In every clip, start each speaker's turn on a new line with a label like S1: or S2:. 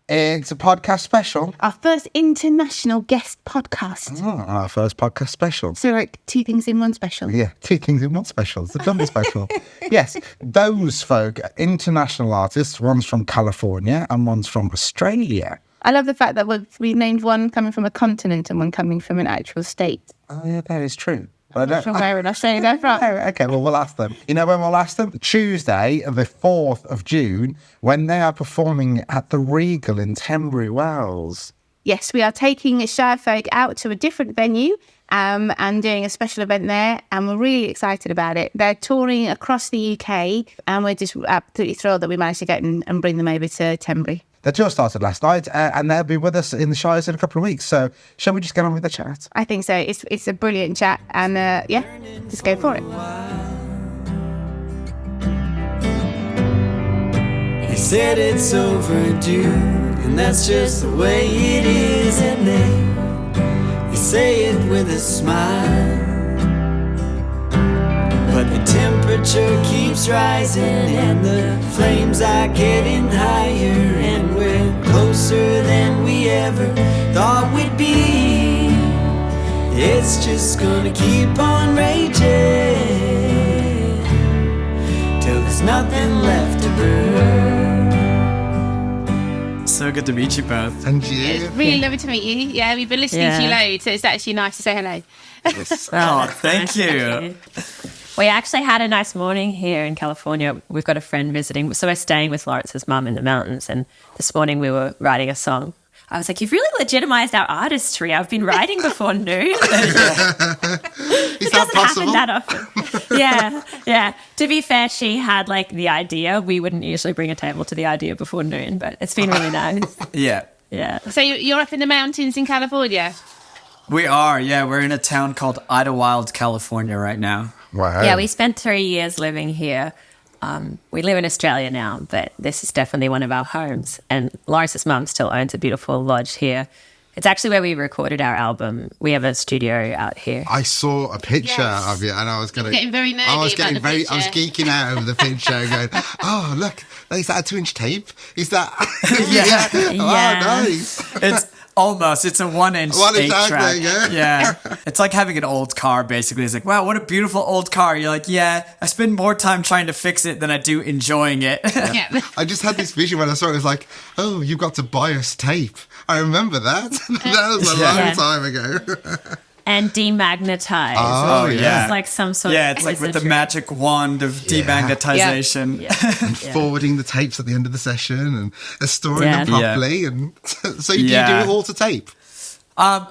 S1: It's a podcast special.
S2: Our first international guest podcast.
S1: Oh, our first podcast special.
S2: So like 2 things in one special.
S1: Yeah, 2 things in one special. It's a double special. Yes, Those Folk, international artists. One's from California and one's from Australia.
S2: I love the fact that we named one coming from a continent and one coming from an actual state.
S1: Oh, yeah, that is true.
S2: I'm not sure where in Australia they're from.
S1: Oh, okay, well, we'll ask them. You know when we'll ask them? Tuesday, the 4th of June, when they are performing at the Regal in Tenbury Wells.
S2: Yes, we are taking ShireFolk out to a different venue and doing a special event there, and we're really excited about it. They're touring across the UK, and we're just absolutely thrilled that we managed to get and bring them over to Tenbury.
S1: The tour started last night, and they'll be with us in the Shires in a couple of weeks. So, shall we just get on with the chat?
S2: I think so. It's a brilliant chat, and yeah, just go for it.
S3: He said it's overdue, and that's just the way it is, and they say it with a smile. But the temperature keeps rising, and the flames are getting higher, and we're closer than we ever thought we'd be. It's just gonna keep on raging till there's nothing left to burn. So good to meet you both.
S1: And you?
S2: It's really lovely to meet you. Yeah, we've been listening to you loads, so it's actually nice to say hello.
S1: Yes.
S3: Oh, thank you.
S4: We actually had a nice morning here in California. We've got a friend visiting. So we're staying with Lawrence's mum in the mountains. And this morning we were writing a song. I was like, you've really legitimized our artistry. I've been writing before noon.
S1: Is
S4: It
S1: that
S4: doesn't
S1: possible?
S4: happen that often. Yeah. To be fair, she had like the idea. We wouldn't usually bring a table to the idea before noon, but it's been really nice.
S3: Yeah.
S2: So you're up in the mountains in California?
S3: We are, yeah. We're in a town called Idlewild, California right now.
S1: Wow.
S4: Yeah, we spent 3 years living here. We live in Australia now, but this is definitely one of our homes. And Lawrence's mum still owns a beautiful lodge here. It's actually where we recorded our album. We have a studio out here.
S1: I saw a picture of you, and I was
S2: Getting very nerdy
S1: I was
S2: about the picture.
S1: I was geeking out over the picture, going, "Oh, look, is that a 2-inch tape? Is that?"
S3: Yeah.
S1: Oh, nice.
S3: It's almost. It's a 1-inch 8-track.
S1: Yeah.
S3: It's like having an old car, basically. It's like, wow, what a beautiful old car. You're like, yeah, I spend more time trying to fix it than I do enjoying it.
S2: Yeah.
S1: I just had this vision when I saw it. It was like, oh, you've got to buy us tape. I remember that. That was a long time ago.
S4: And demagnetize.
S1: Oh, yeah.
S4: It's like some sort
S3: Yeah,
S4: of...
S3: it's like with the magic wand of demagnetization.
S1: And forwarding the tapes at the end of the session and storing them
S4: Yeah.
S1: properly. And so do you do it all to tape?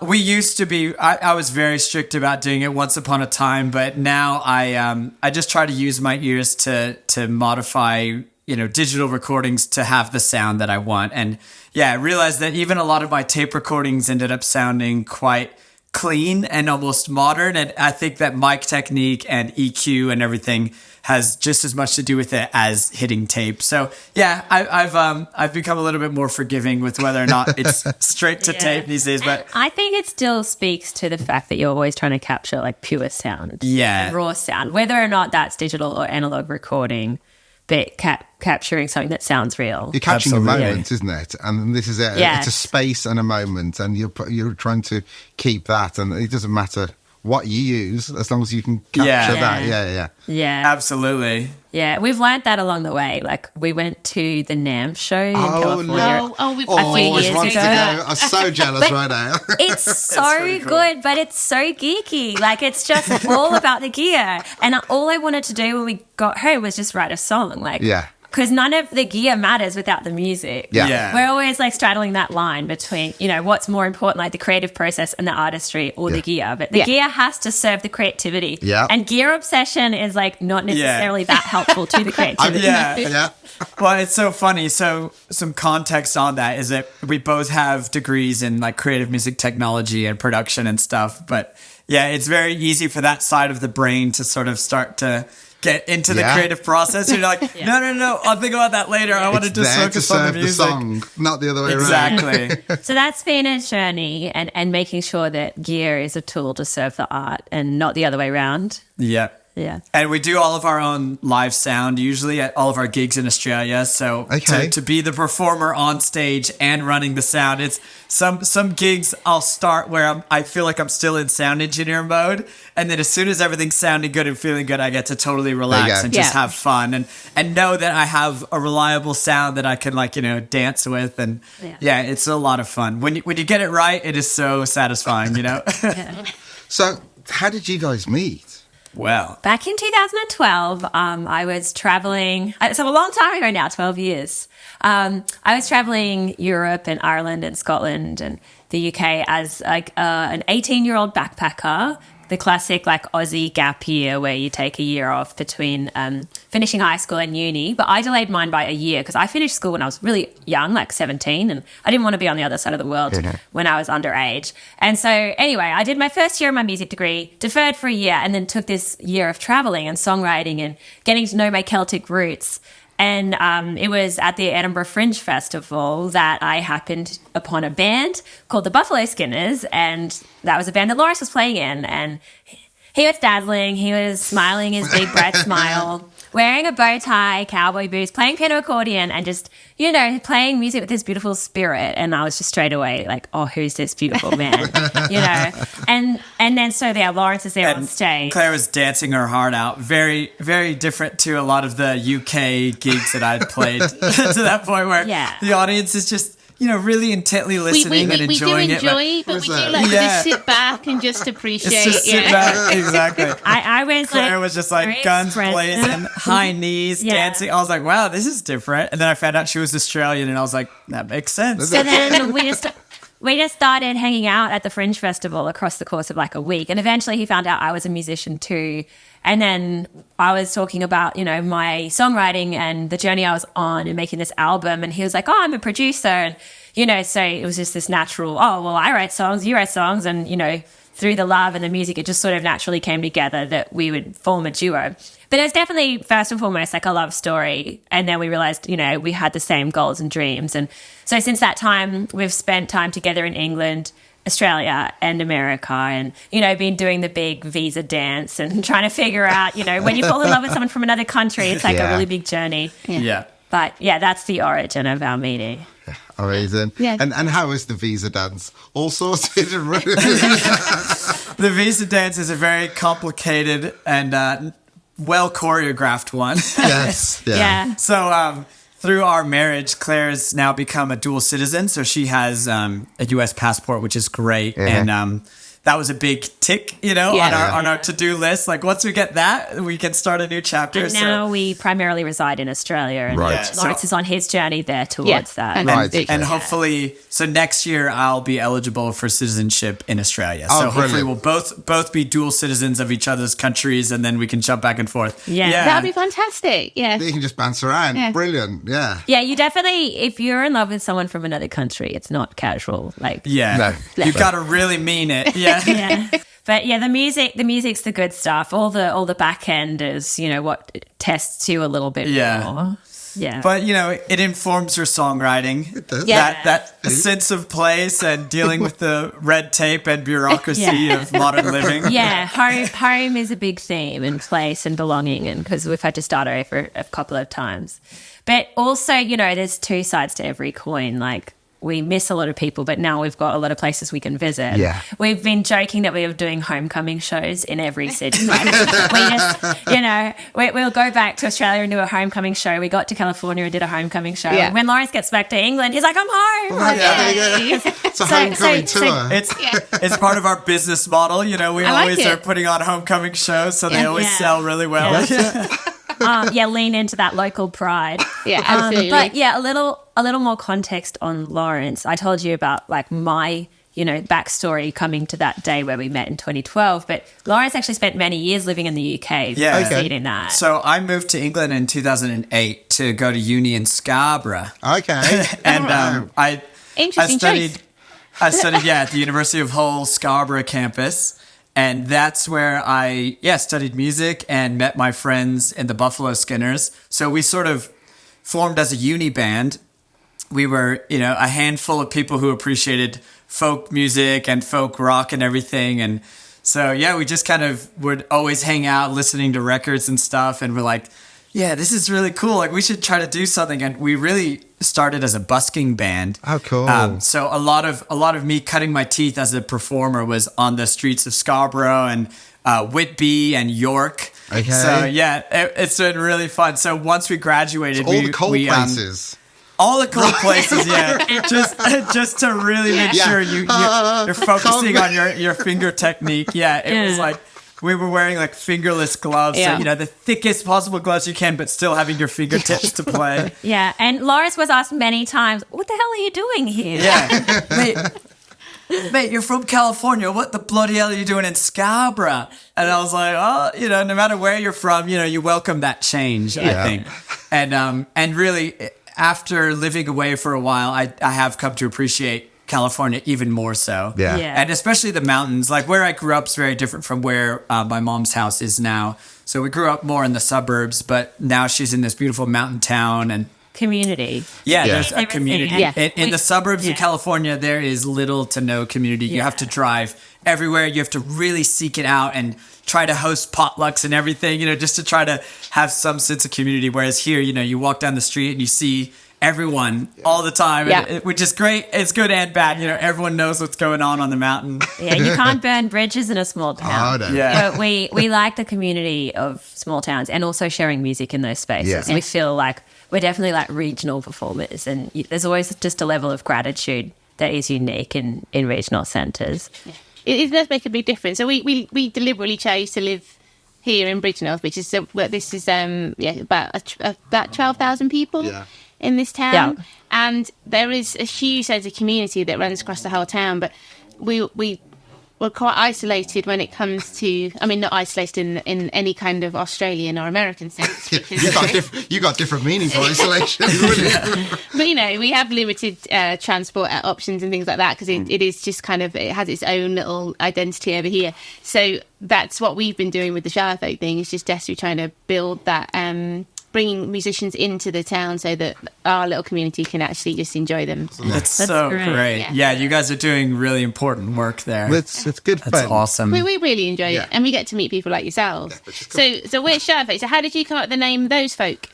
S3: We used to be. I was very strict about doing it once upon a time, but now I just try to use my ears to modify, digital recordings to have the sound that I want. And yeah, I realized that even a lot of my tape recordings ended up sounding quite clean and almost modern. And I think that mic technique and EQ and everything has just as much to do with it as hitting tape. So yeah, I've become a little bit more forgiving with whether or not it's straight to tape these days. But
S4: I think it still speaks to the fact that you're always trying to capture like pure sound, raw sound, whether or not that's digital or analog recording, but capturing something that sounds real.
S1: You're catching a moment, isn't it? And this is it.
S4: Yes.
S1: It's a space and a moment, and you're trying to keep that, and it doesn't matter what you use as long as you can capture that.
S4: Yeah,
S3: absolutely.
S4: Yeah, we've learned that along the way. Like we went to the NAMM show in California
S2: We've
S4: a few years
S1: wanted
S4: ago.
S1: to go. I'm so jealous right now.
S4: It's so good, but it's so geeky. Like it's just all about the gear. And all I wanted to do when we got home was just write a song. Like, because none of the gear matters without the music.
S1: Yeah.
S4: We're always like straddling that line between, what's more important, like the creative process and the artistry or the gear. But the gear has to serve the creativity.
S1: Yeah.
S4: And gear obsession is like not necessarily that helpful to the creativity.
S3: Well, it's so funny. So some context on that is that we both have degrees in like creative music technology and production and stuff. But yeah, it's very easy for that side of the brain to sort of start to get into the creative process. You're like, no, I'll think about that later. I want to just focus on the music.
S1: The song, not the other way around.
S3: Exactly.
S4: So that's been a journey and making sure that gear is a tool to serve the art and not the other way around.
S3: Yeah.
S4: Yeah.
S3: And we do all of our own live sound, usually at all of our gigs in Australia. So to be the performer on stage and running the sound, it's some gigs I'll start where I feel like I'm still in sound engineer mode. And then as soon as everything's sounding good and feeling good, I get to totally relax and just have fun and know that I have a reliable sound that I can dance with. And it's a lot of fun. When you get it right, it is so satisfying,
S1: So how did you guys meet?
S3: Well,
S4: back in 2012, I was traveling. So a long time ago now, 12 years. I was traveling Europe and Ireland and Scotland and the UK as like an 18-year-old backpacker. The classic like Aussie gap year where you take a year off between finishing high school and uni. But I delayed mine by a year because I finished school when I was really young, like 17, and I didn't want to be on the other side of the world when I was underage. And so anyway, I did my first year of my music degree, deferred for a year, and then took this year of traveling and songwriting and getting to know my Celtic roots. And it was at the Edinburgh Fringe Festival that I happened upon a band called the Buffalo Skinners, and that was a band that Lawrence was playing in. And he was dazzling. He was smiling his big bright smile, wearing a bow tie, cowboy boots, playing piano accordion, and just, playing music with this beautiful spirit. And I was just straight away like, oh, who's this beautiful man? And then so Lawrence is there on stage.
S3: Claire was dancing her heart out. Very, very different to a lot of the UK gigs that I'd played to that point where the audience is just, really intently listening and enjoying it.
S2: But we do like to sit back and just appreciate.
S3: It's just sit back, exactly.
S4: I was
S3: Claire was just like guns blazing, high knees, dancing. I was like, wow, this is different. And then I found out she was Australian, and I was like, that makes sense.
S4: So then we just started hanging out at the Fringe Festival across the course of like a week. And eventually he found out I was a musician too. And then I was talking about, my songwriting and the journey I was on and making this album. And he was like, oh, I'm a producer. And, so it was just this natural, oh, well, I write songs, you write songs. And, through the love and the music, it just sort of naturally came together that we would form a duo. But it was definitely, first and foremost, like a love story. And then we realized, we had the same goals and dreams. And so since that time, we've spent time together in England, Australia and America, and, been doing the big visa dance and trying to figure out, when you fall in love with someone from another country, it's like a really big journey.
S3: Yeah.
S4: But that's the origin of our meeting.
S1: Amazing. Yeah. And how is the visa dance? All sorted and
S3: The visa dance is a very complicated and well choreographed one.
S1: Yes.
S4: Yeah.
S3: So through our marriage, Claire has now become a dual citizen. So she has a U.S. passport, which is great.
S1: Yeah.
S3: And that was a big tick, on our to-do list. Like once we get that, we can start a new chapter.
S4: And now we primarily reside in Australia, and Lawrence is on his journey there towards that.
S3: And hopefully, so next year I'll be eligible for citizenship in Australia. So hopefully we'll both be dual citizens of each other's countries, and then we can jump back and forth.
S2: Yeah. That would be fantastic. Yeah.
S1: You can just bounce around. Yeah. Brilliant. Yeah.
S4: Yeah, you definitely, if you're in love with someone from another country, it's not casual.
S3: You've got to really mean it. Yeah.
S4: Yeah. But the music's the good stuff. All the back end is, what tests you a little bit more. Yeah.
S3: But, it informs your songwriting.
S1: It does.
S3: Yeah. That sense of place and dealing with the red tape and bureaucracy of modern living.
S4: Yeah. Home is a big theme, and place and belonging, and because we've had to start over a couple of times. But also, there's two sides to every coin. Like, we miss a lot of people, but now we've got a lot of places we can visit.
S1: Yeah.
S4: We've been joking that we are doing homecoming shows in every city. Like, we just, we'll go back to Australia and do a homecoming show. We got to California and did a homecoming show. Yeah. When Lawrence gets back to England, he's like, I'm home.
S1: It's a homecoming tour.
S3: It's part of our business model. We always are putting on homecoming shows, so they always sell really well.
S4: Lean into that local pride.
S2: Yeah, absolutely.
S4: But a little more context on Lawrence. I told you about like my, backstory coming to that day where we met in 2012. But Lawrence actually spent many years living in the UK. Preceding that.
S3: So I moved to England in 2008 to go to uni in Scarborough.
S1: Okay.
S3: And I studied at the University of Hull Scarborough campus. And that's where I studied music and met my friends in the Buffalo Skinners. So we sort of formed as a uni band. We were, a handful of people who appreciated folk music and folk rock and everything. And So yeah, we just kind of would always hang out listening to records and stuff, and we're like, yeah, this is really cool. Like, we should try to do something. And we really started as a busking band.
S1: Oh, cool.
S3: So a lot of me cutting my teeth as a performer was on the streets of Scarborough and Whitby and York.
S1: Okay.
S3: So yeah, it's been really fun. So once we graduated,
S1: all the cold places.
S3: All the cold places, yeah. Just to really make sure you're focusing on your finger technique. Yeah, it was like we were wearing like fingerless gloves, so the thickest possible gloves you can, but still having your fingertips to play.
S4: Yeah, and Loris was asked many times, "What the hell are you doing here?"
S3: Yeah, mate, you're from California. What the bloody hell are you doing in Scarborough? And I was like, oh, no matter where you're from, you welcome that change. I think, and really, after living away for a while, I have come to appreciate California even more so.
S1: Yeah.
S3: And especially the mountains. Like, where I grew up is very different from where my mom's house is now. So we grew up more in the suburbs, but now she's in this beautiful mountain town and
S4: community.
S3: Yeah, there's a community.
S2: Yeah.
S3: In the suburbs of California, there is little to no community. You have to drive everywhere. You have to really seek it out and try to host potlucks and everything, just to try to have some sense of community. Whereas here, you walk down the street and you see everyone all the time, which is great. It's good and bad. Everyone knows what's going on the mountain.
S4: Yeah, you can't burn bridges in a small town.
S1: Oh, no.
S3: Yeah.
S4: But we like the community of small towns and also sharing music in those spaces.
S1: Yeah.
S4: We feel like we're definitely like regional performers, and there's always just a level of gratitude that is unique in regional centres.
S2: It does make a big difference. So we deliberately chose to live here in Bridgnorth, which is about 12,000 people in this town, and there is a huge sense of community that runs across the whole town. But we're quite isolated when it comes to, not isolated in any kind of Australian or American sense.
S1: You got different meanings for isolation.
S2: But we have limited transport options and things like that, because it is just it has its own little identity over here. So that's what we've been doing with the ShireFolk thing, is just desperately trying to build that, bringing musicians into the town so that our little community can actually just enjoy them.
S3: That's so great. Yeah, you guys are doing really important work there.
S1: It's good fun.
S3: That's awesome.
S2: We really enjoy it, and we get to meet people like yourselves. So we're ShireFolk. So how did you come up with the name Those Folk?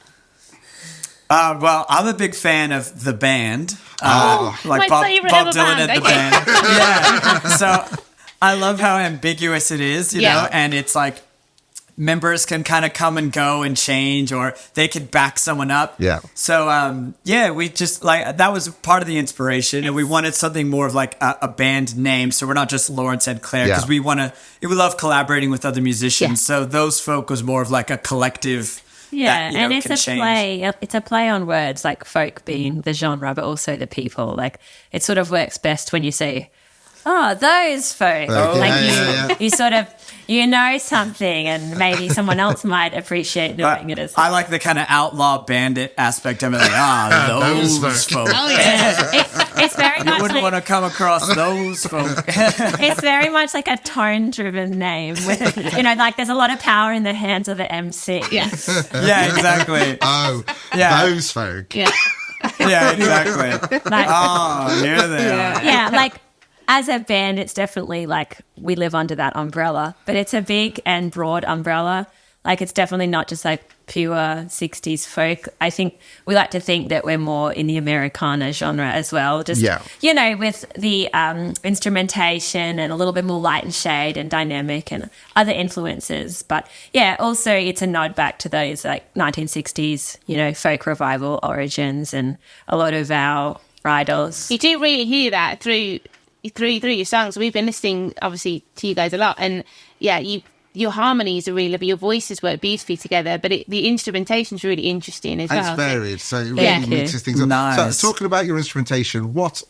S3: Well, I'm a big fan of the band.
S2: my
S3: Bob
S2: favourite
S3: Dylan
S2: ever band.
S3: and the band. Yeah. So I love how ambiguous it is, you know, and it's like members can kind of come and go and change, or they could back someone up. Yeah. So, we just that was part of the inspiration, and we wanted something more of like a band name. So we're not just Lawrence and Claire, because we love collaborating with other musicians. Yeah. So Those Folk was more of like a collective.
S4: Yeah, and it's a play. It's a play on words, like folk being the genre, but also the people. Like, it sort of works best when you say, "Oh, those folk." You sort of something, and maybe someone else might appreciate knowing it as well.
S3: I like the kind of outlaw bandit aspect of it. Like, those folk.
S2: Oh yeah,
S4: it's very much.
S3: You wouldn't want to come across those folk.
S4: It's very much like a tone-driven name. With there's a lot of power in the hands of the MC.
S2: Yeah,
S3: yeah, exactly.
S1: Those folk.
S2: Yeah,
S3: yeah, exactly. Here they are.
S4: Yeah, like. As a band, it's definitely like we live under that umbrella, but it's a big and broad umbrella. Like, it's definitely not just like pure 60s folk. I think we like to think that we're more in the Americana genre as well. Just, with the instrumentation and a little bit more light and shade and dynamic and other influences. But yeah, also it's a nod back to those like 1960s, folk revival origins and a lot of our idols.
S2: You do really hear that through your songs. We've been listening obviously to you guys a lot, and your harmonies are really lovely, your voices work beautifully together, but the instrumentation's really interesting as well.
S1: It's varied, so it really mixes things up.
S3: Nice.
S1: So talking about your instrumentation, what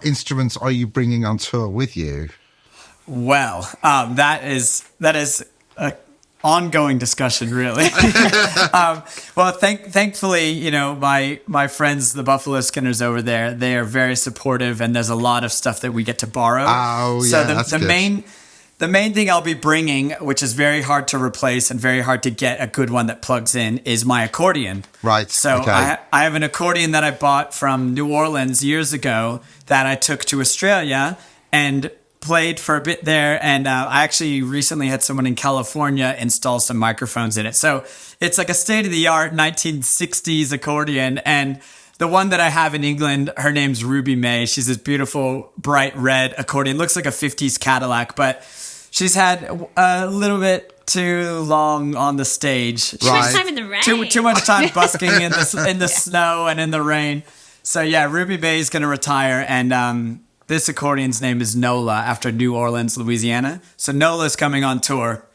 S1: instruments are you bringing on tour with you?
S3: Well, that is a ongoing discussion, really. Thankfully, my friends, the Buffalo Skinners over there, they are very supportive, and there's a lot of stuff that we get to borrow.
S1: Oh, yeah, that's
S3: the
S1: good.
S3: The main thing I'll be bringing, which is very hard to replace and very hard to get a good one that plugs in, is my accordion.
S1: Right.
S3: So I have an accordion that I bought from New Orleans years ago that I took to Australia and played for a bit there, and I actually recently had someone in California install some microphones in it. So it's like a state-of-the-art 1960s accordion, and the one that I have in England, her name's Ruby May. She's this beautiful, bright red accordion. Looks like a 50s Cadillac, but she's had a little bit too long on the stage.
S4: Too much time in the rain.
S3: Too much time busking in the snow and in the rain. So yeah, Ruby May is going to retire, and this accordion's name is Nola, after New Orleans, Louisiana. So Nola's coming on tour.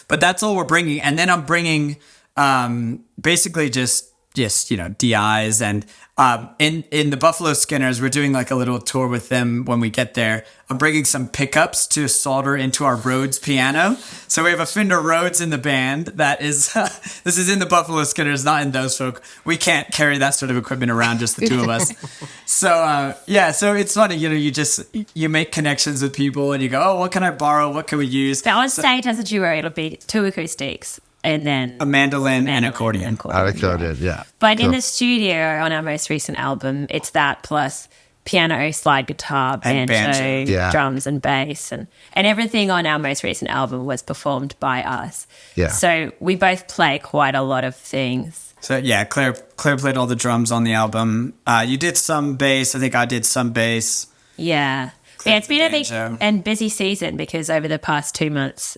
S3: But that's all we're bringing. And then I'm bringing basically just DIs, and in the Buffalo Skinners, we're doing like a little tour with them when we get there. I'm bringing some pickups to solder into our Rhodes piano. So we have a Fender Rhodes in the band. That is this is in the Buffalo Skinners, not in Those Folk. We can't carry that sort of equipment around, just the two of us. So so it's funny, you make connections with people, and you go, oh, what can I borrow, what can we use?
S4: So on stage as a duo, it'll be 2 acoustics and then
S3: a mandolin and accordion.
S1: Accordion, yeah.
S4: But in the studio on our most recent album, it's that plus piano, slide guitar, banjo, drums and bass, and everything on our most recent album was performed by us.
S1: Yeah.
S4: So we both play quite a lot of things.
S3: So yeah, Claire played all the drums on the album. You did some bass. I think I did some bass.
S4: Yeah. Yeah, it's been a big and busy season because over the past 2 months,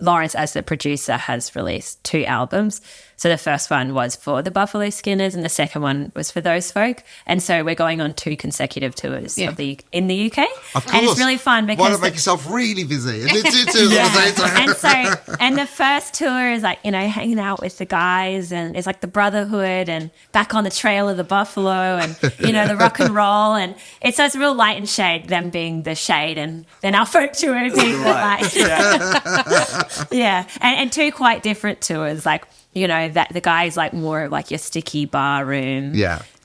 S4: Lawrence, as the producer, has released 2 albums. So the first one was for the Buffalo Skinners and the second one was for Those Folk. And so we're going on 2 consecutive tours in the UK.
S1: Of course.
S4: And it's really fun because...
S1: Why not make yourself really busy? And it's 2 tours at the same time.
S4: And the first tour is like, hanging out with the guys, and it's like the brotherhood and back on the trail of the buffalo and, the rock and roll. And it's real light and shade, them being the shade, and then our folk tour being the light. Yeah. And 2 quite different tours, like, that the guy's like more like your sticky bar room,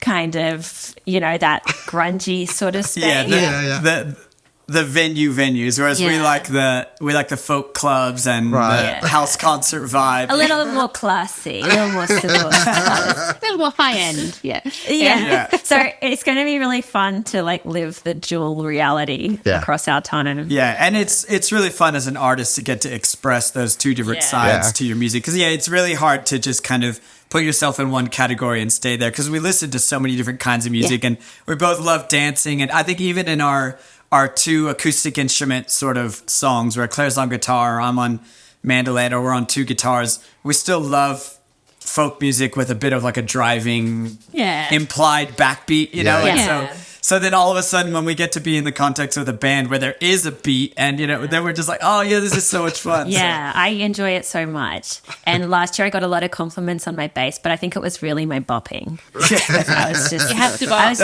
S4: kind of, that grungy sort of space.
S3: The venues, whereas we like the folk clubs and the house concert vibe.
S4: A little more classy, a little more civil,
S2: a little more high end.
S4: Yeah. So it's going to be really fun to like live the dual reality across our time.
S3: Yeah, and it's really fun as an artist to get to express those 2 different sides to your music, because it's really hard to just kind of put yourself in one category and stay there, because we listen to so many different kinds of music, and we both love dancing, and I think even in our 2 acoustic instrument sort of songs where Claire's on guitar, or I'm on mandolin, or we're on 2 guitars, we still love folk music with a bit of like a driving implied backbeat, So then all of a sudden when we get to be in the context of the band where there is a beat, and then we're just like, oh yeah, this is so much fun.
S4: Yeah, I enjoy it so much. And last year I got a lot of compliments on my bass, but I think it was really my bopping. I was just,
S2: you have to bop.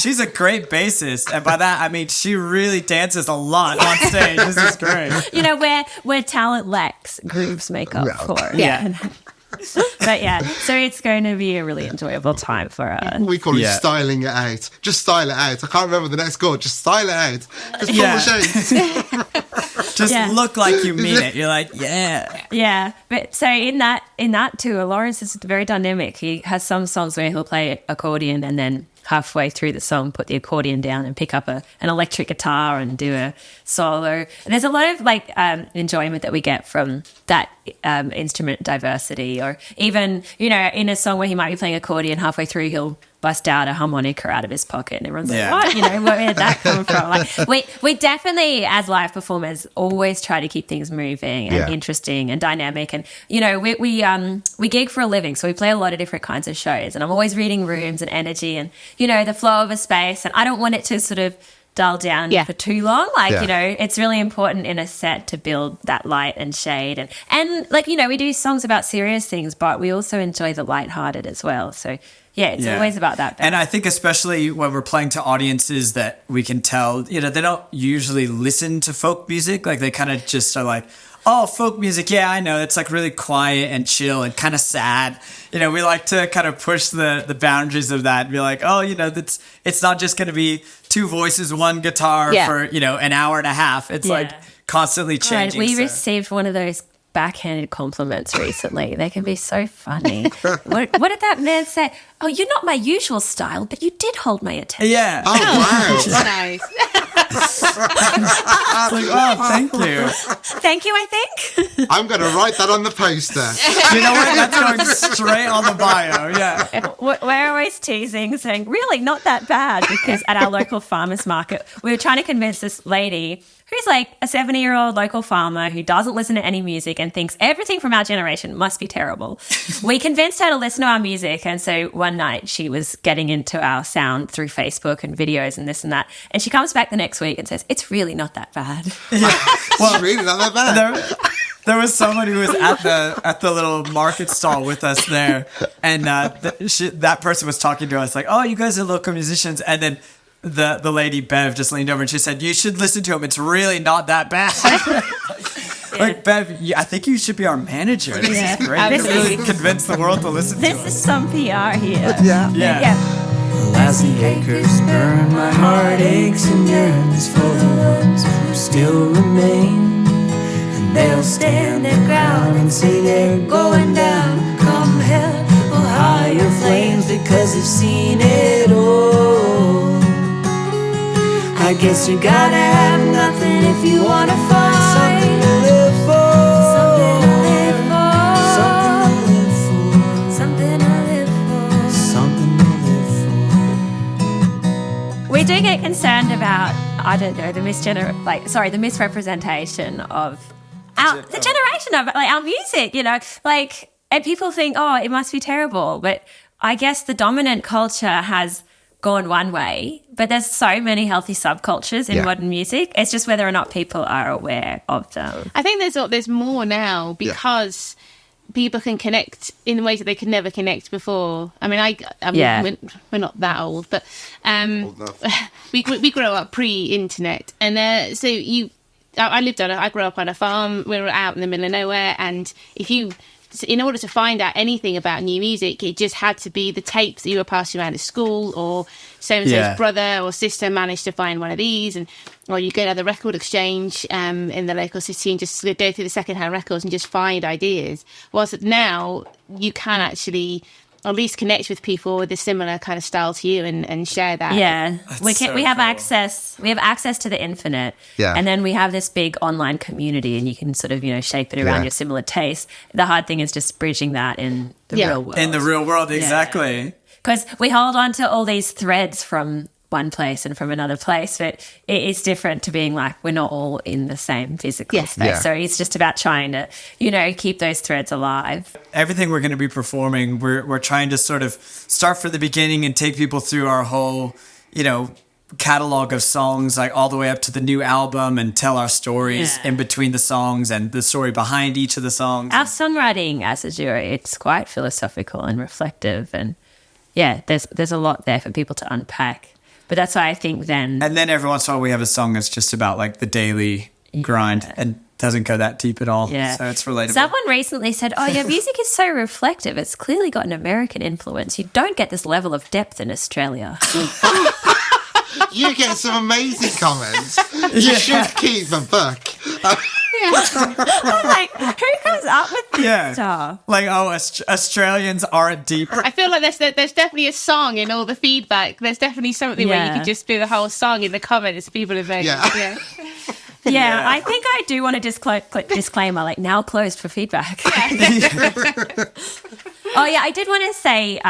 S3: She's a great bassist, and by that I mean she really dances a lot on stage. This is great.
S4: Where talent lacks, grooves make up for. But so it's going to be a really enjoyable time for us.
S1: We call it styling it out. Just style it out. I can't remember the next chord. Just style it out. Just pull the shades.
S3: Just look like you mean it. You're like,
S4: yeah. But so in that tour, Lawrence is very dynamic. He has some songs where he'll play accordion and then halfway through the song put the accordion down and pick up an electric guitar and do a solo. And there's a lot of enjoyment that we get from that instrument diversity, or even in a song where he might be playing accordion, halfway through he'll bust out a harmonica out of his pocket and everyone's like, what? Where did that come from? Like, we definitely, as live performers, always try to keep things moving and interesting and dynamic. And we gig for a living, so we play a lot of different kinds of shows, and I'm always reading rooms and energy and the flow of a space, and I don't want it to sort of dull down for too long. It's really important in a set to build that light and shade, and we do songs about serious things, but we also enjoy the lighthearted as well. So it's always about that balance.
S3: And I think especially when we're playing to audiences that we can tell, they don't usually listen to folk music. Like they kind of just are like, oh, folk music, yeah, I know. It's like really quiet and chill and kind of sad. We like to kind of push the boundaries of that and be like, oh, it's not just going to be 2 voices, 1 guitar for, an hour and a half. It's like constantly changing.
S4: We received one of those backhanded compliments recently. They can be so funny. What did that man say? Oh, you're not my usual style, but you did hold my attention.
S3: Yeah.
S1: Oh, wow.
S2: Nice.
S3: Like, oh, thank you.
S4: Thank you, I think.
S1: I'm going to write that on the poster.
S3: You know what? That's going straight on the bio. Yeah.
S4: We're always teasing, saying, really, not that bad, because at our local farmers market, we were trying to convince this lady who's like a 70-year-old local farmer who doesn't listen to any music and thinks everything from our generation must be terrible. We convinced her to listen to our music, and so one night she was getting into our sound through Facebook and videos and this and that, and she comes back the next week and says, it's really not that bad.
S1: Well, really not that bad.
S3: There was someone who was at the little market stall with us there, and that person was talking to us like, "Oh, you guys are local musicians," and then the lady Bev just leaned over and she said, "You should listen to him. It's really not that bad." Like, Bev, I think you should be our manager. This is great. You really convince the world to listen to us.
S4: This is some PR here.
S3: Yeah.
S5: As the acres burn, my heart aches and yearns for the ones who still remain. And they'll stand their ground and say they're going down, come hell or higher flames, because they've seen it all. I guess you gotta have nothing if you wanna find something to live for. Something to live for. Something to live for. Something to live for. Something to live for.
S4: We do get concerned about, I don't know, the misrepresentation of the generation of like our music, you know, like, and people think, oh, it must be terrible, but I guess the dominant culture has gone one way, but there's so many healthy subcultures in modern music. It's just whether or not people are aware of them.
S2: I think there's more now because people can connect in ways that they could never connect before. I mean, we're not that old, but we grew up pre-internet, and I grew up on a farm. We were out in the middle of nowhere, and in order to find out anything about new music, it just had to be the tapes that you were passing around at school, or so-and-so's brother or sister managed to find one of these, or you go to the record exchange in the local city and just go through the second-hand records and just find ideas. Whilst now you can actually at least connect with people with a similar kind of style to you and share that.
S4: Yeah, we have access to the infinite, and then we have this big online community, and you can sort of, you know, shape it around your similar tastes. The hard thing is just bridging that in the real world.
S3: In the real world, exactly.
S4: Because we hold on to all these threads from one place and from another place, but it is different to being like, we're not all in the same physical space. So it's just about trying to, you know, keep those threads alive.
S3: Everything we're going to be performing, we're trying to sort of start from the beginning and take people through our whole, you know, catalog of songs, like all the way up to the new album, and tell our stories in between the songs and the story behind each of the songs.
S4: Our songwriting as a jury, it's quite philosophical and reflective, and there's a lot there for people to unpack. But that's why I think then...
S3: And then every once in a while we have a song that's just about like the daily grind and doesn't go that deep at all. Yeah. So it's relatable.
S4: Someone recently said, oh, your music is so reflective. It's clearly got an American influence. You don't get this level of depth in Australia.
S1: You get some amazing comments. You should keep a book.
S4: Like, who comes up with this stuff?
S3: Like, Australians aren't deep.
S2: I feel like there's definitely a song in all the feedback. There's definitely something where you could just do the whole song in the comments. People are very, I
S4: think I do want a disclaimer, like, now closed for feedback. I did want to say,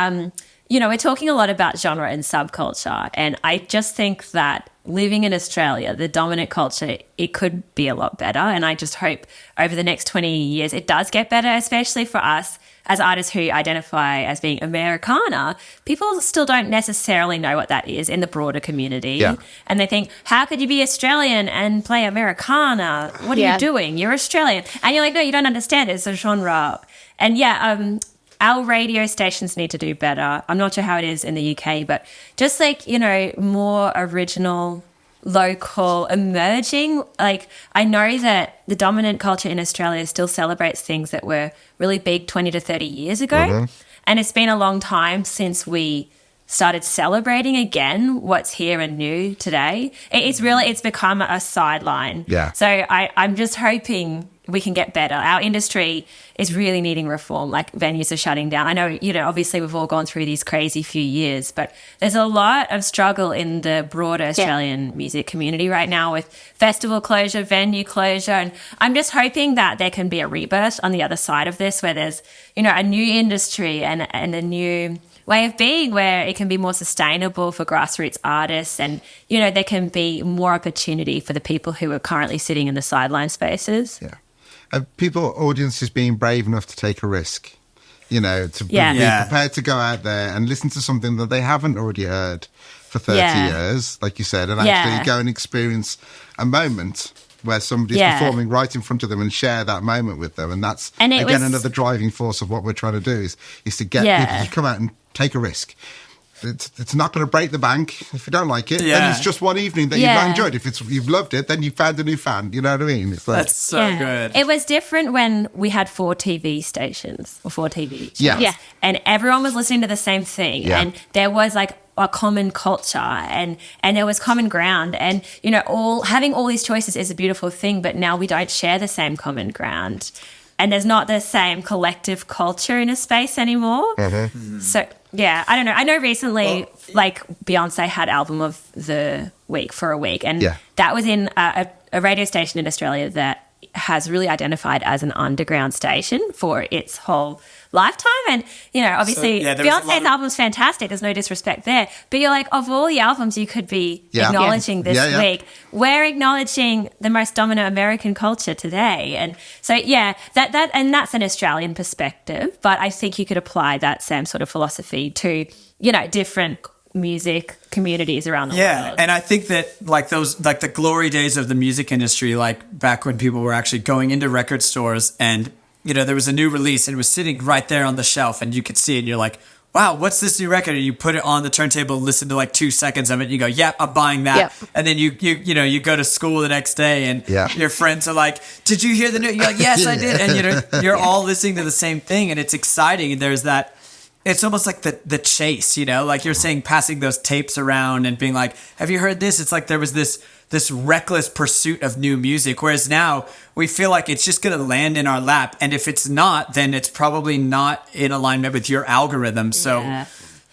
S4: you know, we're talking a lot about genre and subculture, and I just think that living in Australia, the dominant culture, it could be a lot better. And I just hope over the next 20 years it does get better, especially for us as artists who identify as being Americana. People still don't necessarily know what that is in the broader community. Yeah. And they think, how could you be Australian and play Americana? What are you doing? You're Australian. And you're like, no, you don't understand it. It's a genre. And our radio stations need to do better. I'm not sure how it is in the UK, but just like, you know, more original, local, emerging. Like, I know that the dominant culture in Australia still celebrates things that were really big 20 to 30 years ago. Mm-hmm. And it's been a long time since we started celebrating again what's here and new today. It's become a sideline. Yeah. So I'm just hoping we can get better. Our industry is really needing reform. Like, venues are shutting down. I know, obviously we've all gone through these crazy few years, but there's a lot of struggle in the broader Australian music community right now with festival closure, venue closure. And I'm just hoping that there can be a rebirth on the other side of this, where there's, a new industry and a new way of being, where it can be more sustainable for grassroots artists, and there can be more opportunity for the people who are currently sitting in the sideline spaces.
S1: Audiences being brave enough to take a risk, to be prepared to go out there and listen to something that they haven't already heard for 30 years, like you said, and actually go and experience a moment where somebody's performing right in front of them and share that moment with them. And that's, another driving force of what we're trying to do is to get people to come out and take a risk. It's not going to break the bank. If you don't like it, then it's just one evening that you've enjoyed. If you've loved it, then you found a new fan. You know what I mean? It's like,
S3: that's so good.
S4: It was different when we had 4 TV stations or 4 TV channels.
S1: Yeah.
S4: And everyone was listening to the same thing. Yeah. And there was like a common culture and there was common ground. And, having all these choices is a beautiful thing, but now we don't share the same common ground. And there's not the same collective culture in a space anymore. Mm-hmm. So, I don't know. I know recently, Beyonce had Album of the Week for a week. And that was in a radio station in Australia that has really identified as an underground station for its whole lifetime. And, obviously Beyonce's album's fantastic. There's no disrespect there. But you're like, of all the albums you could be acknowledging this week, we're acknowledging the most dominant American culture today. And so, that's an Australian perspective. But I think you could apply that same sort of philosophy to, different music communities around the world.
S3: Yeah, and I think that the glory days of the music industry, like back when people were actually going into record stores and there was a new release and it was sitting right there on the shelf and you could see it and you're like, wow, what's this new record? And you put it on the turntable, listen to like 2 seconds of it and you go, yep, I'm buying that. Yep. And then you go to school the next day and your friends are like, did you hear the new? You're like, yes, I did. And you're all listening to the same thing and it's exciting. And there's that, it's almost like the chase, like you're saying, passing those tapes around and being like, have you heard this? It's like there was this reckless pursuit of new music, whereas now we feel like it's just going to land in our lap. And if it's not, then it's probably not in alignment with your algorithm. So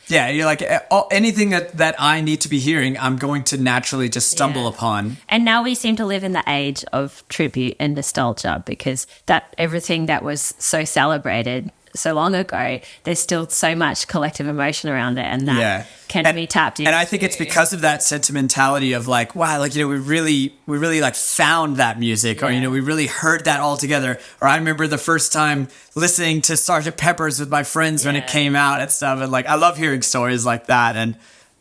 S3: you're like, anything that I need to be hearing, I'm going to naturally just stumble upon.
S4: And now we seem to live in the age of tribute and nostalgia, because that everything that was so celebrated so long ago, there's still so much collective emotion around it, and that can be tapped into.
S3: And I think it's because of that sentimentality of like, wow, like, we really like found that music, or, we really heard that all together. Or I remember the first time listening to Sgt. Pepper's with my friends when it came out and stuff. And like, I love hearing stories like that. And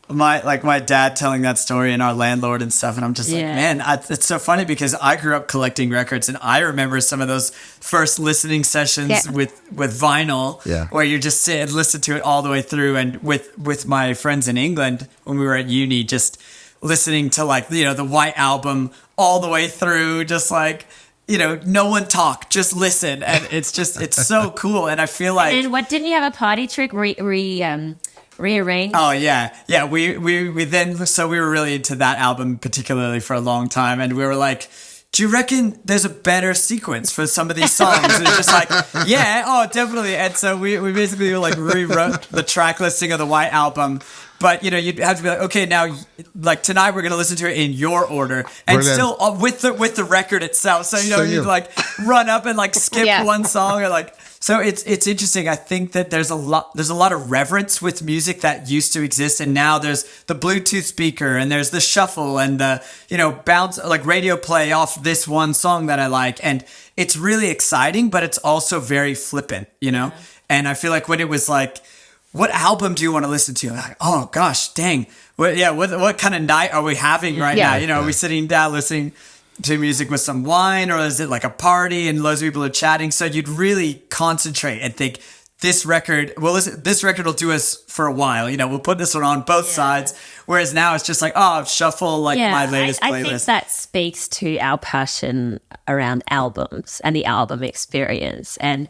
S3: my dad telling that story and our landlord and stuff. And I'm just like, man, it's so funny because I grew up collecting records and I remember some of those first listening sessions with vinyl where you just sit and listen to it all the way through. And with my friends in England, when we were at uni, just listening to like, the White Album all the way through, just like, no one talk, just listen. And it's so cool. And I feel like...
S4: And what, didn't you have a party trick rearrange?
S3: Oh yeah. We then, so we were really into that album particularly for a long time, and we were like, do you reckon there's a better sequence for some of these songs? And it's just like, definitely. And so we basically like rewrote the track listing of the White Album. But you'd have to be like, okay, now like tonight we're gonna listen to it in your order, and still with the record itself. So you'd like run up and like skip one song, or like. So it's interesting. I think that there's a lot of reverence with music that used to exist, and now there's the Bluetooth speaker and there's the shuffle and the bounce, like radio play off this one song that I like, and it's really exciting, but it's also very flippant, And I feel like when it was like, what album do you want to listen to? Like, oh gosh, dang, what kind of night are we having right now? Are we sitting down listening to music with some wine, or is it like a party and loads of people are chatting? So you'd really concentrate and think, this record will do us for a while. We'll put this one on both sides. Whereas now it's just like, shuffle like my latest playlist.
S4: I think that speaks to our passion around albums and the album experience. And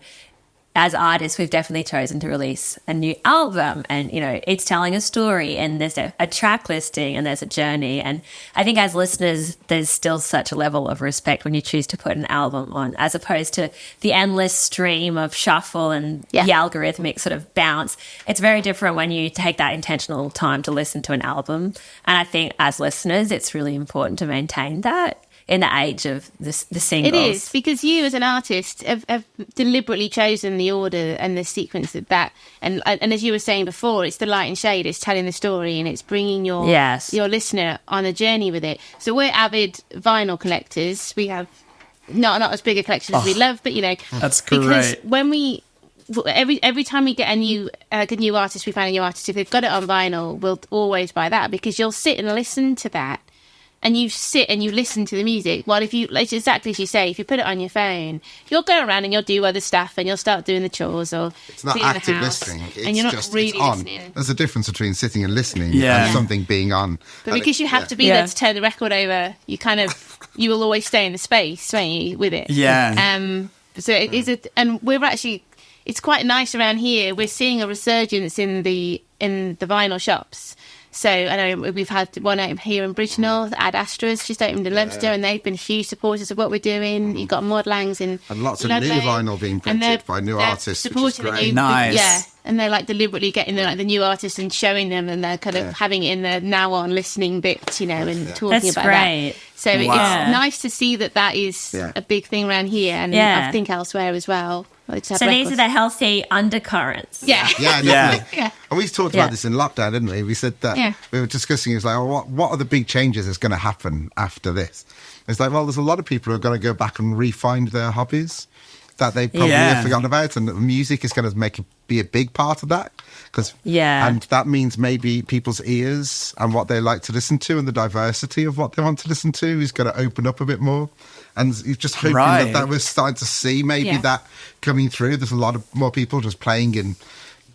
S4: as artists, we've definitely chosen to release a new album, and, you know, it's telling a story, and there's a track listing, and there's a journey. And I think as listeners, there's still such a level of respect when you choose to put an album on, as opposed to the endless stream of shuffle and the algorithmic sort of bounce. It's very different when you take that intentional time to listen to an album. And I think as listeners, it's really important to maintain that in the age of the singles.
S2: It is, because you as an artist have deliberately chosen the order and the sequence of that. And as you were saying before, it's the light and shade, it's telling the story, and it's bringing your listener on a journey with it. So we're avid vinyl collectors. We have not as big a collection as we love, but, you know.
S3: That's great.
S2: Because when we... Every time we get a new artist, we find a new artist, if they've got it on vinyl, we'll always buy that, because you'll sit and listen to that. And you sit and you listen to the music. Well, if you, like, exactly as you say, if you put it on your phone, you'll go around and you'll do other stuff, and you'll start doing the chores or
S1: it's not active listening. It's
S2: you're not
S1: just
S2: really
S1: it's on.
S2: listening.
S1: There's a difference between sitting and listening and something being on.
S2: But because you have to be there to turn the record over, you will always stay in the space, won't you, with it?
S3: Yeah.
S2: So it is and we're actually, it's quite nice around here. We're seeing a resurgence in the vinyl shops. So I know we've had one out here in Bridgnorth, Ad Astra's just opened in Leinster, and they've been huge supporters of what we're doing. You've got Modlangs in
S1: and lots of new vinyl being printed by new artists, which is great.
S3: Nice.
S2: Yeah, and they're like deliberately getting the new artists and showing them, and they're kind of having it in the now on listening bits, you know, and talking about that. So it's nice to see that is a big thing around here, and I think elsewhere as well.
S4: So these are the healthy undercurrents.
S2: Yeah,
S1: definitely. And we talked about this in lockdown, didn't we? We said that we were discussing, it's like, what are the big changes that's going to happen after this? It's like, well, there's a lot of people who are going to go back and re-find their hobbies that they probably have forgotten about, and music is going to be a big part of that. And that means maybe people's ears and what they like to listen to and the diversity of what they want to listen to is going to open up a bit more. And you're just hoping that we're starting to see maybe that coming through. There's a lot of more people just playing in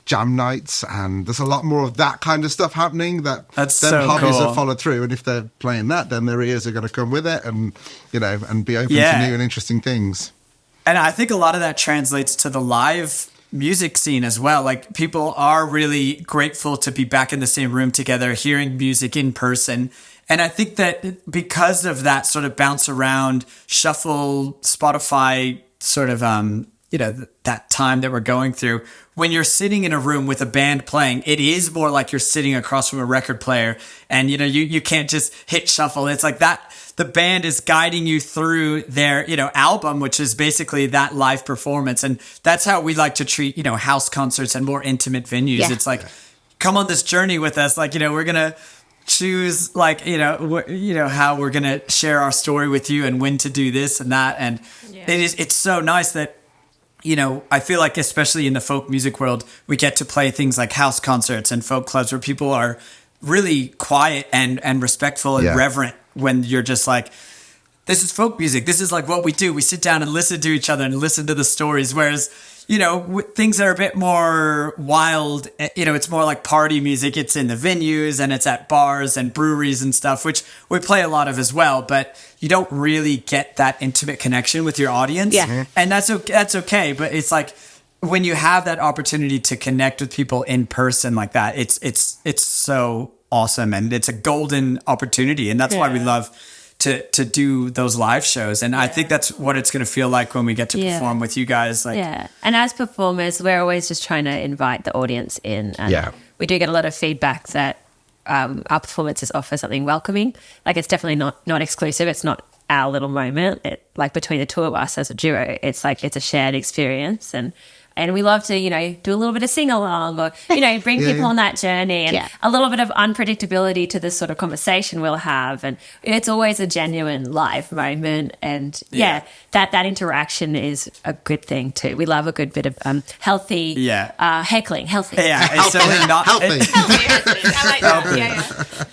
S1: jam nights, and there's a lot more of that kind of stuff happening that hobbies are followed through. And if they're playing that, then their ears are going to come with it, and, you know, and be open to new and interesting things.
S3: And I think a lot of that translates to the live music scene as well. Like, people are really grateful to be back in the same room together, hearing music in person. And I think that because of that sort of bounce around, shuffle, Spotify sort of, that time that we're going through, when you're sitting in a room with a band playing, it is more like you're sitting across from a record player, and, you know, you can't just hit shuffle. It's like that. The band is guiding you through their, you know, album, which is basically that live performance. And that's how we like to treat, you know, house concerts and more intimate venues. Yeah. It's like, come on this journey with us. Like, you know, we're going to choose, like, you know, how we're going to share our story with you and when to do this and that. And it's so nice that, you know, I feel like especially in the folk music world, we get to play things like house concerts and folk clubs where people are really quiet and respectful and reverent, when you're just like, this is folk music. This is like what we do. We sit down and listen to each other and listen to the stories. Whereas, you know, things are a bit more wild. You know, it's more like party music. It's in the venues and it's at bars and breweries and stuff, which we play a lot of as well. But you don't really get that intimate connection with your audience. Yeah. And that's okay. But it's like, when you have that opportunity to connect with people in person like that, it's so awesome, and it's a golden opportunity, and that's why we love to do those live shows. And I think that's what it's going to feel like when we get to perform with you guys. Like,
S4: and as performers, we're always just trying to invite the audience in, and we do get a lot of feedback that our performances offer something welcoming. Like, it's definitely not exclusive. It's not our little moment. Like, between the two of us as a duo, it's like it's a shared experience, and we love to, you know, do a little bit of sing-along, or, you know, bring people on that journey, and a little bit of unpredictability to this sort of conversation we'll have. And it's always a genuine live moment. And, that interaction is a good thing too. We love a good bit of healthy heckling. Healthy.
S3: Yeah, it's definitely not...
S2: Healthy. I like that.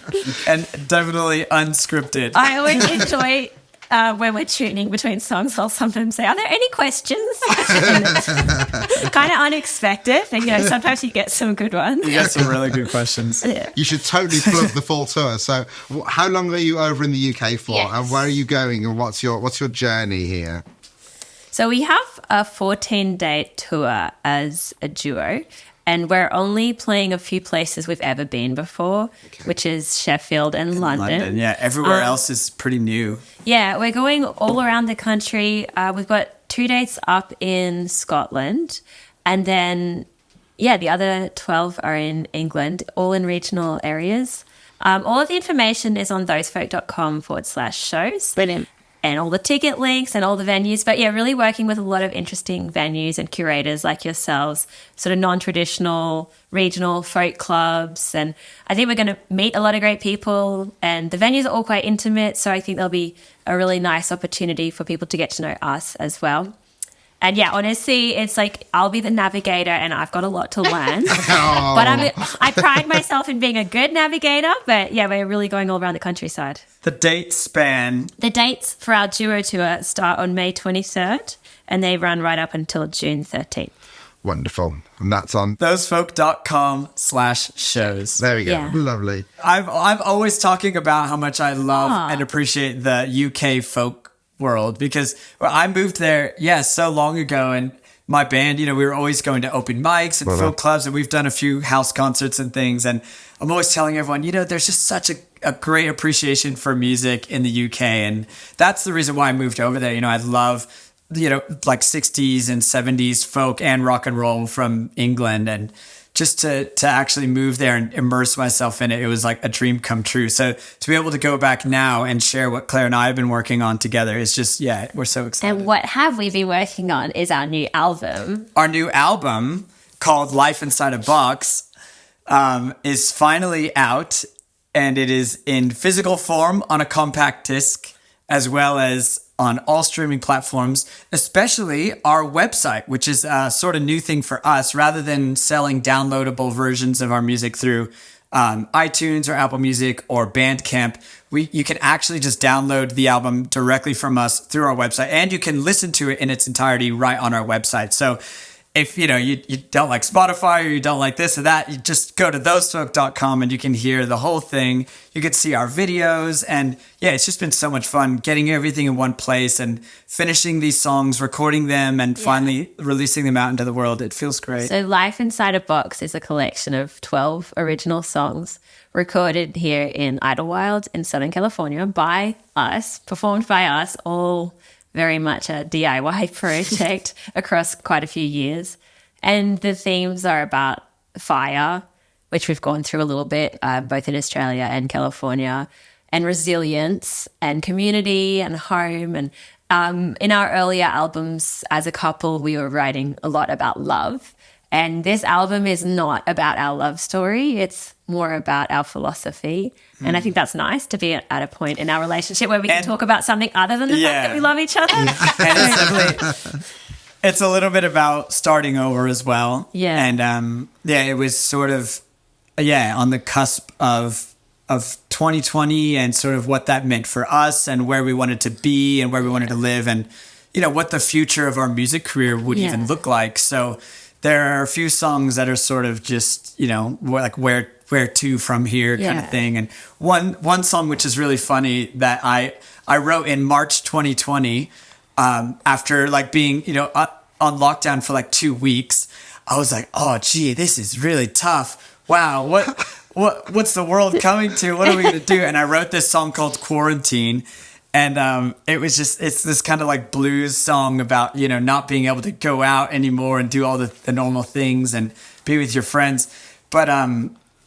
S3: And definitely unscripted.
S4: I always enjoy... when we're tuning between songs, I'll sometimes say, are there any questions? Kind of unexpected. And, you know, sometimes you get some good ones.
S3: You get some really good questions.
S1: Yeah. You should totally plug the fall tour. So how long are you over in the UK for? Yes. And where are you going? And what's your journey here?
S4: So we have a 14-day tour as a duo, and we're only playing a few places we've ever been before, which is Sheffield and London.
S3: Yeah, everywhere else is pretty new.
S4: Yeah, we're going all around the country. We've got 2 dates up in Scotland, and then, the other 12 are in England, all in regional areas. All of the information is on thosefolk.com/shows.
S2: Brilliant.
S4: And all the ticket links and all the venues. But really working with a lot of interesting venues and curators like yourselves, sort of non-traditional regional folk clubs. And I think we're going to meet a lot of great people, and the venues are all quite intimate. So I think there'll be a really nice opportunity for people to get to know us as well. And honestly, it's like I'll be the navigator and I've got a lot to learn. But I pride myself in being a good navigator. But we're really going all around the countryside.
S3: The dates
S4: for our duo tour start on May 23rd and they run right up until June 13th.
S1: Wonderful. And that's on
S3: thosefolk.com/shows.
S1: There we go.
S4: Yeah.
S1: Lovely.
S3: I'm always talking about how much I love and appreciate the UK folk world, because I moved there so long ago, and my band, we were always going to open mics and folk clubs, and we've done a few house concerts and things, and I'm always telling everyone, there's just such a great appreciation for music in the UK, and that's the reason why I moved over there. I love like 60s and 70s folk and rock and roll from England, and just to actually move there and immerse myself in it, it was like a dream come true. So to be able to go back now and share what Claire and I have been working on together is just, we're so excited.
S4: And what have we been working on is our new album.
S3: Our new album, called Life Inside a Box, is finally out, and it is in physical form on a compact disc, as well as on all streaming platforms, especially our website, which is a sort of new thing for us. Rather than selling downloadable versions of our music through iTunes or Apple Music or Bandcamp, you can actually just download the album directly from us through our website, and you can listen to it in its entirety right on our website. So if you don't like Spotify or you don't like this or that, you just go to thosefolk.com and you can hear the whole thing. You can see our videos, and it's just been so much fun getting everything in one place and finishing these songs, recording them, and finally releasing them out into the world. It feels great.
S4: So Life Inside a Box is a collection of 12 original songs recorded here in Idlewild in Southern California by us, performed by us, all very much a DIY project across quite a few years. And the themes are about fire, which we've gone through a little bit, both in Australia and California, and resilience and community and home. And in our earlier albums as a couple, we were writing a lot about love. And this album is not about our love story. It's more about our philosophy. And I think that's nice to be at a point in our relationship where we can talk about something other than the fact that we love each other.
S3: And it's a little bit about starting over as well.
S4: Yeah.
S3: And it was sort of, on the cusp of 2020 and sort of what that meant for us and where we wanted to be and where we wanted to live, and, what the future of our music career would even look like. So there are a few songs that are sort of just, like where to from here kind of thing. And one song, which is really funny, that I wrote in March 2020, after like being, on lockdown for like 2 weeks. I was like, oh, gee, this is really tough. Wow. What's the world coming to? What are we going to do? And I wrote this song called Quarantine. And it's this kind of like blues song about, not being able to go out anymore and do all the normal things and be with your friends. But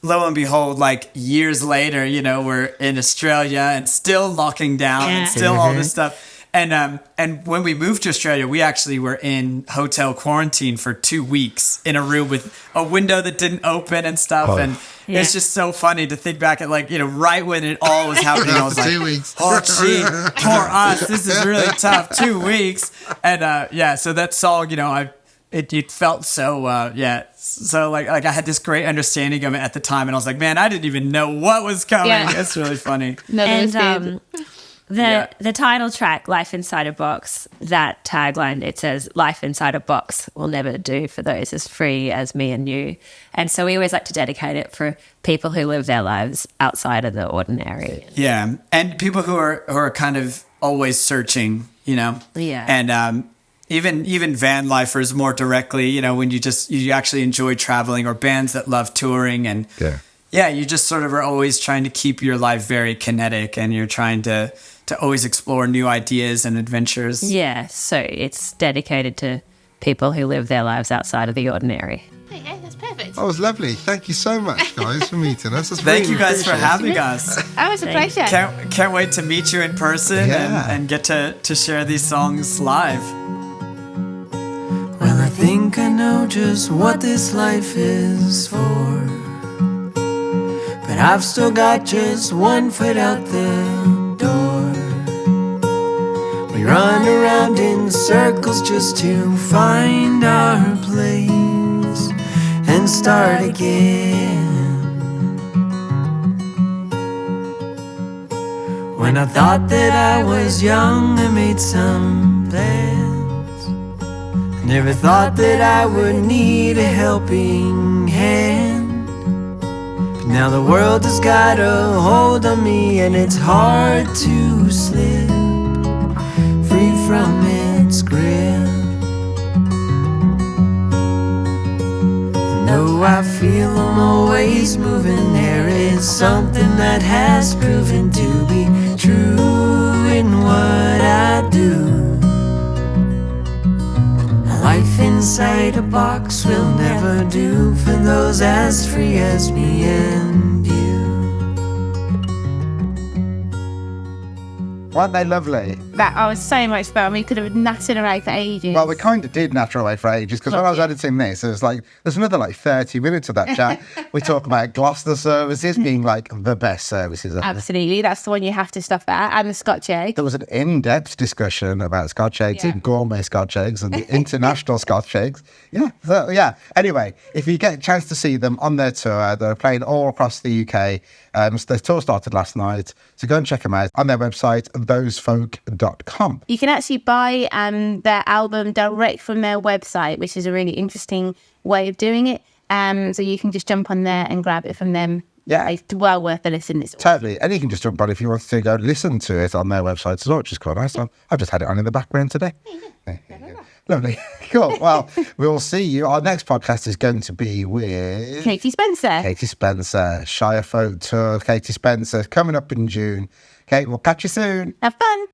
S3: lo and behold, like years later, we're in Australia and still locking down and still all this stuff. And when we moved to Australia, we actually were in hotel quarantine for 2 weeks in a room with a window that didn't open and stuff. And it's just so funny to think back at, like, right when it all was happening, I was like,
S1: 2 weeks.
S3: oh, gee, poor us. This is really tough. 2 weeks. And so that song, it felt so, so like I had this great understanding of it at the time. And I was like, man, I didn't even know what was coming.
S2: Yeah.
S3: It's really funny.
S2: No,
S4: And the title track, Life Inside a Box, that tagline, it says, life inside a box will never do for those as free as me and you. And so we always like to dedicate it for people who live their lives outside of the ordinary.
S3: Yeah. And people who are kind of always searching,
S4: Yeah.
S3: And even van lifers more directly, you know, when you actually enjoy traveling, or bands that love touring, and you just sort of are always trying to keep your life very kinetic, and you're trying to always explore new ideas and adventures.
S4: Yeah, so it's dedicated to people who live their lives outside of the ordinary.
S2: Okay, that's perfect.
S1: That was lovely. Thank you so much, guys, for meeting us.
S3: Thank you guys for having us.
S2: Oh, it's a pleasure.
S3: Can't wait to meet you in person and get to share these songs live.
S5: Well, I think I know just what this life is for, but I've still got just one foot out the door. We run around in circles just to find our place and start again. When I thought that I was young, I made some plans. Never thought that I would need a helping hand, but now the world has got a hold on me, and it's hard to slip free from its grip. And though I feel I'm always moving, there is something that has proven to be true in what I do. Life inside a box will never do for those as free as me and you.
S1: Weren't they lovely?
S2: That was so much fun. We could have nattered away for ages.
S1: Well, we kind of did natter away for ages, because when I was editing this, it was like, there's another like 30 minutes of that chat. We talk about Gloucester services being like the best services ever.
S2: Absolutely. That's the one you have to stop at. And the Scotch egg.
S1: There was an in-depth discussion about Scotch eggs, gourmet Scotch eggs, and the international Scotch eggs. Anyway, if you get a chance to see them on their tour, they're playing all across the UK. So their tour started last night, so go and check them out on their website, thosefolk.com.
S2: You can actually buy their album direct from their website, which is a really interesting way of doing it. So you can just jump on there and grab it from them.
S1: Yeah.
S2: It's well worth a listen.
S1: Totally. And you can just jump on if you want to go listen to it on their website as well, which is quite nice. I've just had it on in the background today. Lovely. Cool. Well, we'll see you. Our next podcast is going to be with
S2: Katie Spencer.
S1: ShireFolk Tour. Katie Spencer coming up in June. Okay, we'll catch you soon.
S2: Have fun.